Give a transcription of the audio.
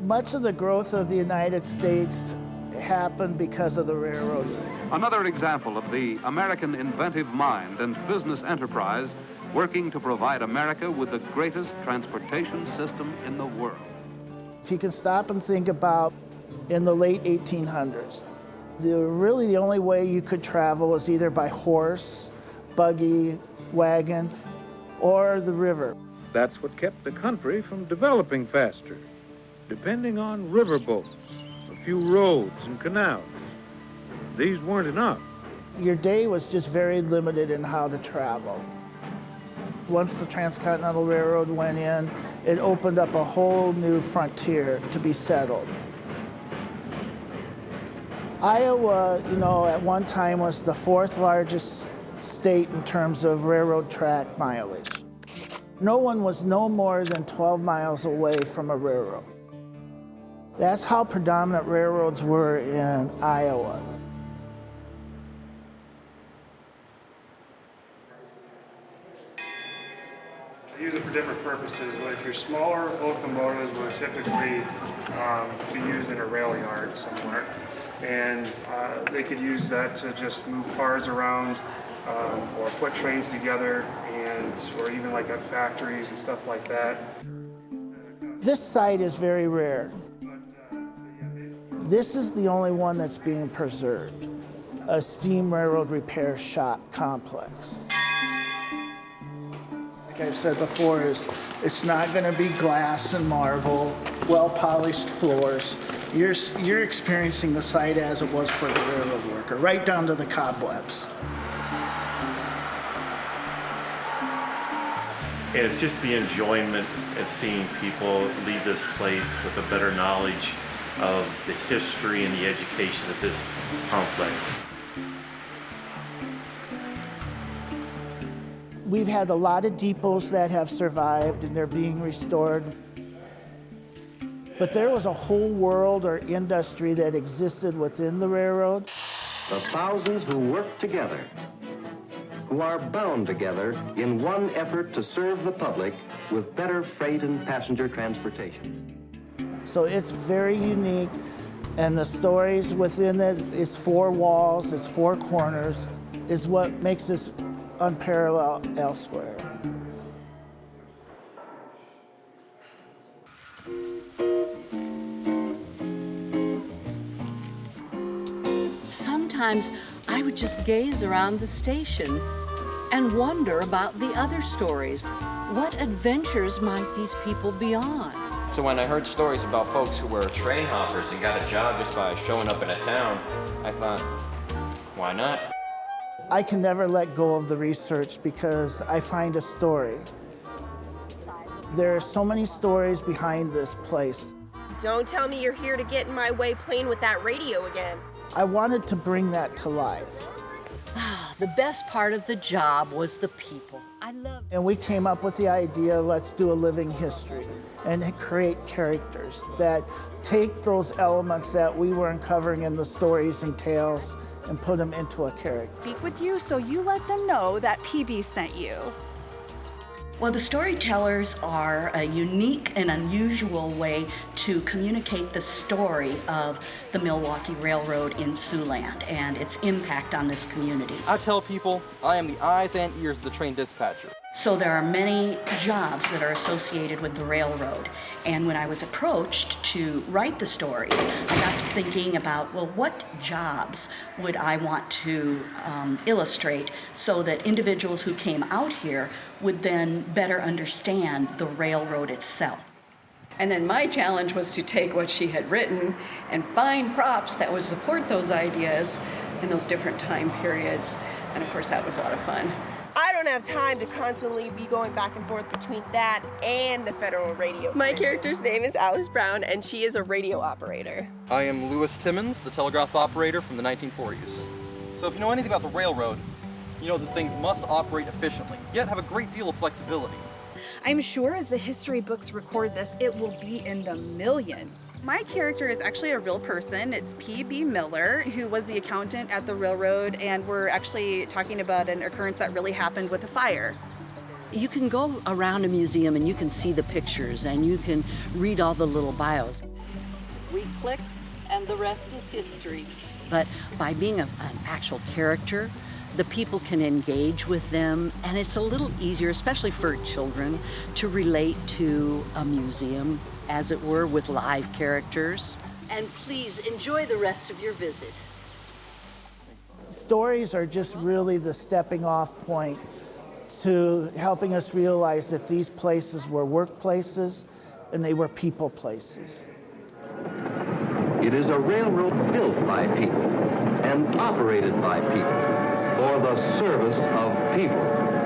Much of the growth of the United States happened because of the railroads. Another example of the American inventive mind and business enterprise working to provide America with the greatest transportation system in the world. If you can stop and think about in the late 1800s, really the only way you could travel was either by horse, buggy, wagon, or the river. That's what kept the country from developing faster, depending on riverboats, a few roads and canals. These weren't enough. Your day was just very limited in how to travel. Once the Transcontinental Railroad went in, it opened up a whole new frontier to be settled. Iowa, at one time was the fourth largest state in terms of railroad track mileage. No one was no more than 12 miles away from a railroad. That's how predominant railroads were in Iowa. I use it for different purposes. Like your smaller locomotives would typically be used in a rail yard somewhere. And they could use that to just move cars around or put trains together, or even like at factories and stuff like that. This site is very rare. This is the only one that's being preserved, a steam railroad repair shop complex. Like I've said before, it's not going to be glass and marble, well-polished floors. You're experiencing the site as it was for the railroad worker, right down to the cobwebs. And it's just the enjoyment of seeing people leave this place with a better knowledge of the history and the education of this complex. We've had a lot of depots that have survived and they're being restored. But there was a whole world or industry that existed within the railroad. The thousands who work together, who are bound together in one effort to serve the public with better freight and passenger transportation. So it's very unique, and the stories within it is four walls, it's four corners, is what makes this unparalleled elsewhere. Sometimes I would just gaze around the station and wonder about the other stories. What adventures might these people be on? So when I heard stories about folks who were train hoppers and got a job just by showing up in a town, I thought, why not? I can never let go of the research because I find a story. There are so many stories behind this place. Don't tell me you're here to get in my way playing with that radio again. I wanted to bring that to life. The best part of the job was the people. I loved it. And we came up with the idea, let's do a living history and create characters that take those elements that we were uncovering in the stories and tales and put them into a character. Speak with you, so you let them know that PB sent you. Well, the storytellers are a unique and unusual way to communicate the story of the Milwaukee Railroad in Siouxland and its impact on this community. I tell people I am the eyes and ears of the train dispatcher. So there are many jobs that are associated with the railroad. And when I was approached to write the stories, I got to thinking about, well, what jobs would I want to illustrate so that individuals who came out here would then better understand the railroad itself. And then my challenge was to take what she had written and find props that would support those ideas in those different time periods. And of course, that was a lot of fun. I don't have time to constantly be going back and forth between that and the Federal Radio. My character's name is Alice Brown, and she is a radio operator. I am Lewis Timmons, the telegraph operator from the 1940s. So if you know anything about the railroad, you know that things must operate efficiently, yet have a great deal of flexibility. I'm sure as the history books record this, it will be in the millions. My character is actually a real person. It's P.B. Miller, who was the accountant at the railroad, and we're actually talking about an occurrence that really happened with a fire. You can go around a museum and you can see the pictures and you can read all the little bios. We clicked, and the rest is history. But by being an actual character, the people can engage with them, and it's a little easier, especially for children, to relate to a museum, as it were, with live characters. And please enjoy the rest of your visit. Stories are just really the stepping off point to helping us realize that these places were workplaces and they were people places. It is a railroad built by people and operated by people for the service of people.